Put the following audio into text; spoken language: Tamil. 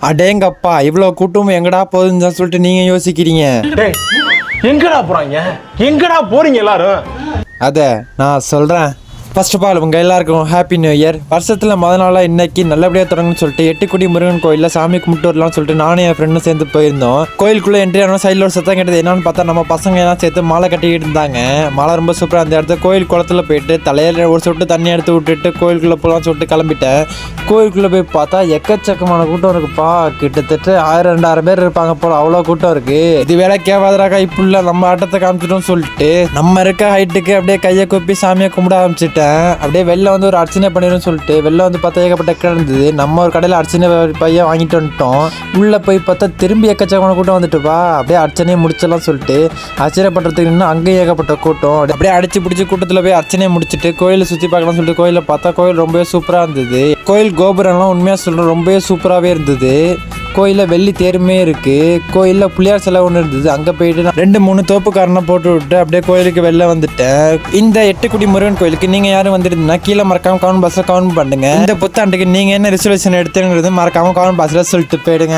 அடேங்கப்பா இவ்வளோ கூட்டமும் எங்கடா போகுதுன்னு சொல்லிட்டு நீங்க யோசிக்கிறீங்க. டேய் எங்கடா போறாங்க, எங்கடா போறீங்க எல்லாரும்? அதை நான் சொல்றேன். ஃபர்ஸ்ட் ஆஃப் ஆல் உங்கள் எல்லாருக்கும் ஹாப்பி நியூ இயர். வருஷத்தில் முதல் நாளாக இன்னைக்கு நல்லபடியாக தொடங்குன்னு சொல்லிட்டு எட்டுக்குடி முருகன் கோயிலில் சாமி கும்பிட்டு வரலாம்னு சொல்லிட்டு நானும் என் ஃப்ரெண்டும் சேர்ந்து போயிருந்தோம். கோயிலுக்குள்ளே என்ட்ரி ஆனால் சைடில் ஒரு சத்தம் கேட்டது. என்னன்னு பார்த்தா நம்ம பசங்க எல்லாம் சேர்த்து மாலை கட்டிக்கிட்டு இருந்தாங்க. மாலை ரொம்ப சூப்பராக அந்த இடத்துல கோயில் குளத்தில் போயிட்டு தலையில் ஒரு சொட்டு தண்ணி எடுத்து விட்டுட்டு கோயிலுக்குள்ளே போகலான்னு சொல்லிட்டு கிளம்பிட்டேன். கோயிலுக்குள்ளே போய் பார்த்தா எக்கச்சக்கமான கூட்டம் இருக்குப்பா. கிட்டத்தட்ட 1000-2000 பேர் இருப்பாங்க போல, அவ்வளோ கூட்டம் இருக்கு. இது வேலை கேவாதராக்கா இப்படில நம்ம ஆட்டத்தை காமிச்சிட்டோம்னு சொல்லிட்டு நம்ம இருக்க ஹைட்டுக்கு அப்படியே கையை கூப்பி சாமியை கும்பிட ஆரம்பிச்சிட்டேன். அப்படியே வெளில வந்து ஒரு அர்ச்சனை பண்ணிடும்னு சொல்லிட்டு வெளில வந்து பார்த்தா ஏகப்பட்ட கடை இருந்தது. நம்ம ஒரு கடையில் அர்ச்சனை பையன் வாங்கிட்டு வந்துட்டோம். உள்ளே போய் பார்த்தா திரும்பி எக்கச்சக்கமான கூட்டம் வந்துட்டுப்பா. அப்படியே அர்ச்சனையை முடிச்சலாம் சொல்லிட்டு அர்ச்சனை பண்ணுறதுக்கு இன்னும் அங்கேயும் ஏகப்பட்ட கூட்டம். அப்படியே அடிச்சு பிடிச்சி கூட்டத்தில் போய் அர்ச்சனையை முடிச்சுட்டு கோயிலை சுற்றி பார்க்கலாம்னு சொல்லிட்டு கோயிலில் பார்த்தா கோயில் ரொம்பவே சூப்பராக இருந்தது. கோயில் கோபுரம்லாம் உண்மையாக சொல்கிறேன் ரொம்பவே சூப்பராகவே இருந்தது. கோயிலில் வெள்ளி தேருமே இருக்குது. கோயிலில் புளியார் சிலை ஒன்று இருந்தது. அங்கே போயிட்டு நான் 2-3 தோப்புக்காரனை போட்டு விட்டு அப்படியே கோயிலுக்கு வெளில வந்துட்டேன். இந்த எட்டுக்குடி முருகன் கோயிலுக்கு நீங்கள் யாரும் வந்துருந்தீங்கன்னா கீழே மறக்காமல் கமெண்ட் பாக்ஸில் கமெண்ட் பண்ணுங்க. இந்த புத்தாண்டுக்கு நீங்கள் என்ன ரிசர்வேஷன் எடுத்துங்கிறது மறக்காமல் கமெண்ட் பாக்ஸில் சொல்லிட்டு போயிடுங்க.